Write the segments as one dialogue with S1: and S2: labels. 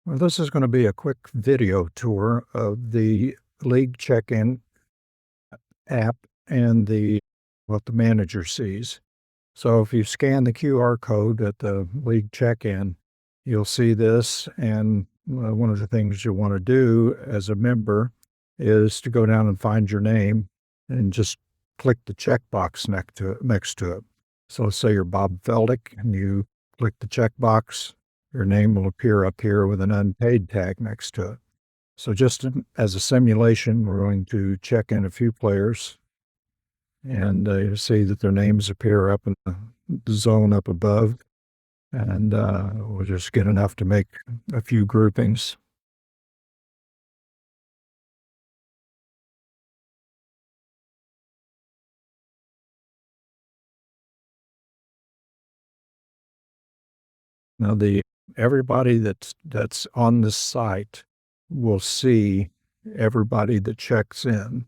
S1: Well, this is going to be a quick video tour of the League check-in app and what the manager sees. So if you scan the QR code at the League check-in, you'll see this. And one of the things you want to do as a member is to go down and find your name and just click the checkbox next to it. So say you're Bob Feldick and you click the checkbox, your name will appear up here with an unpaid tag next to it. So just as a simulation, we're going to check in a few players, and you see that their names appear up in the zone up above, and we'll just get enough to make a few groupings. Now everybody that's on this site will see everybody that checks in.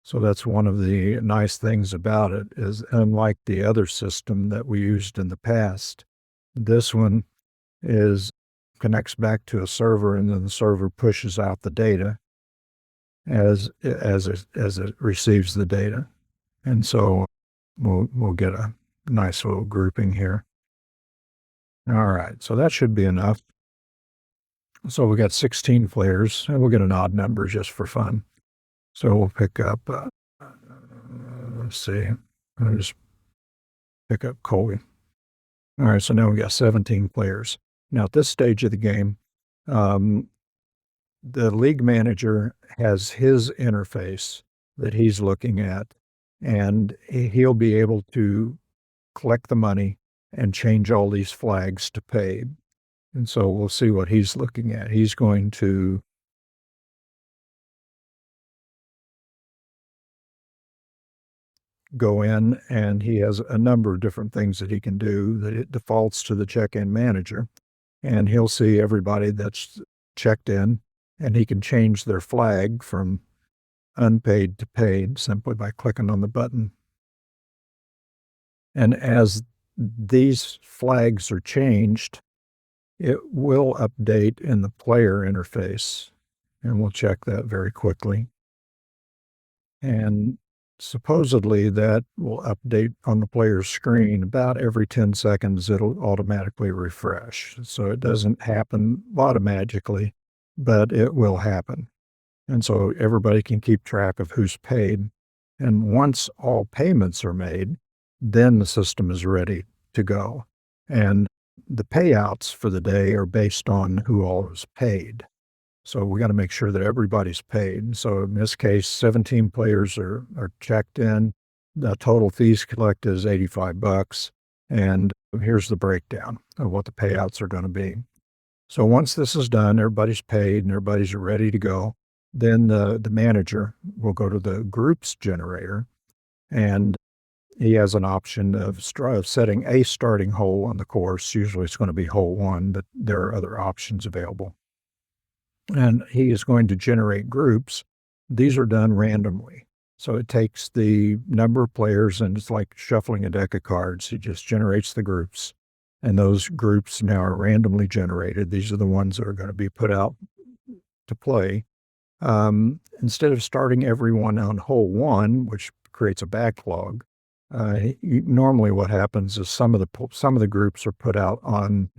S1: So that's one of the nice things about it is, unlike the other system that we used in the past, this one connects back to a server, and then the server pushes out the data as it receives the data. And so we'll get a nice little grouping here. All right, so that should be enough. So we got 16 players, and we'll get an odd number just for fun. So we'll pick up, let's see, I'll just pick up Colby. All right, so now we got 17 players. Now at this stage of the game, the league manager has his interface that he's looking at, and he'll be able to collect the money and change all these flags to paid. And so we'll see what he's looking at. He's going to go in, and he has a number of different things that he can do that it defaults to the check-in manager. And he'll see everybody that's checked in, and he can change their flag from unpaid to paid simply by clicking on the button. And as these flags are changed, it will update in the player interface, and we'll check that very quickly. And supposedly that will update on the player's screen about every 10 seconds. It'll automatically refresh. So it doesn't happen automatically, but it will happen. And so everybody can keep track of who's paid. And once all payments are made, then the system is ready to go. And the payouts for the day are based on who all is paid. So we got to make sure that everybody's paid. So in this case, 17 players are checked in. The total fees collected is $85. And here's the breakdown of what the payouts are going to be. So once this is done, everybody's paid and everybody's ready to go. Then the manager will go to the groups generator, and he has an option of setting a starting hole on the course. Usually it's going to be hole 1, but there are other options available. And he is going to generate groups. These are done randomly. So it takes the number of players, and it's like shuffling a deck of cards. He just generates the groups, and those groups now are randomly generated. These are the ones that are going to be put out to play. Instead of starting everyone on hole 1, which creates a backlog, normally what happens is some of the groups are put out on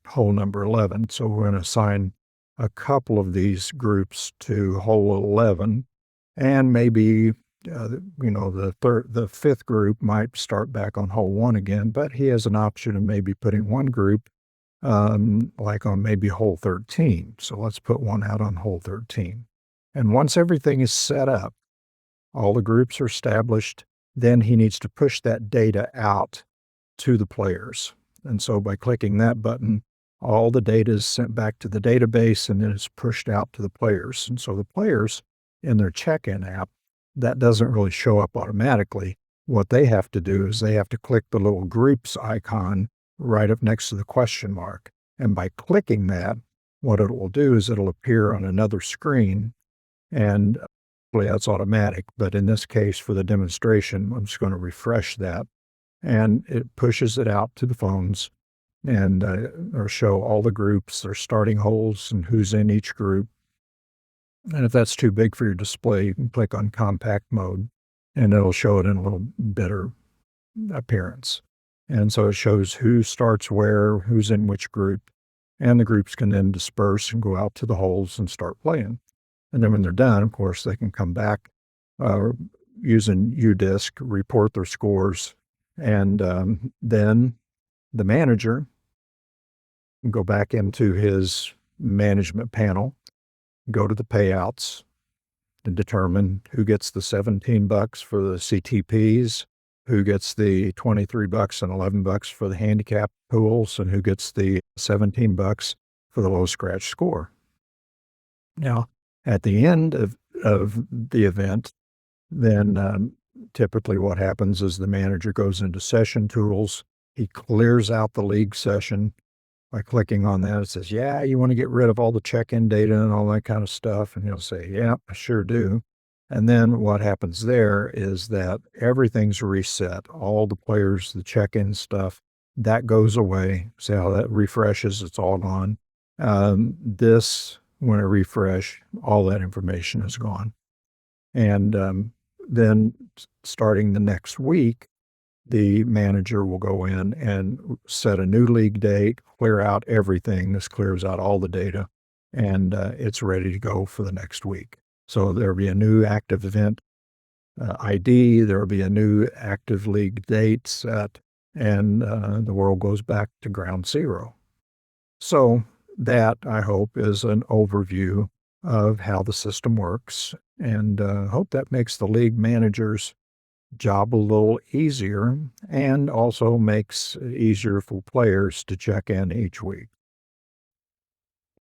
S1: hole number 11. So we're going to assign a couple of these groups to hole 11, and maybe the fifth group might start back on hole 1 again. But he has an option of maybe putting one group like on maybe hole 13. So let's put one out on hole 13. And once everything is set up, all the groups are established, then he needs to push that data out to the players. And so by clicking that button, all the data is sent back to the database, and then it's pushed out to the players. And so the players in their check-in app, that doesn't really show up automatically. What they have to do is they have to click the little groups icon right up next to the question mark. And by clicking that, what it will do is it'll appear on another screen, and that's automatic. But in this case, for the demonstration, I'm just going to refresh that, and it pushes it out to the phones. and or show all the groups, their starting holes, and who's in each group. And if that's too big for your display, you can click on compact mode, and it'll show it in a little better appearance. And so it shows who starts where, who's in which group, and the groups can then disperse and go out to the holes and start playing. And then when they're done, of course, they can come back using UDisc, report their scores, and then the manager can go back into his management panel, go to the payouts, and determine who gets the $17 for the CTPs, who gets the $23 and $11 for the handicap pools, and who gets the $17 for the low scratch score. Now, at the end of the event, then typically what happens is the manager goes into session tools. He clears out the league session by clicking on that. It says, yeah, you want to get rid of all the check-in data and all that kind of stuff. And he'll say, yeah, I sure do. And then what happens there is that everything's reset. All the players, the check-in stuff, that goes away. See how that refreshes? It's all gone. When I refresh, all that information is gone. And then starting the next week, the manager will go in and set a new league date, clear out everything. This clears out all the data, and it's ready to go for the next week. So there'll be a new active event ID, there'll be a new active league date set, and the world goes back to ground zero. So that, I hope, is an overview of how the system works, and hope that makes the league manager's job a little easier and also makes it easier for players to check in each week.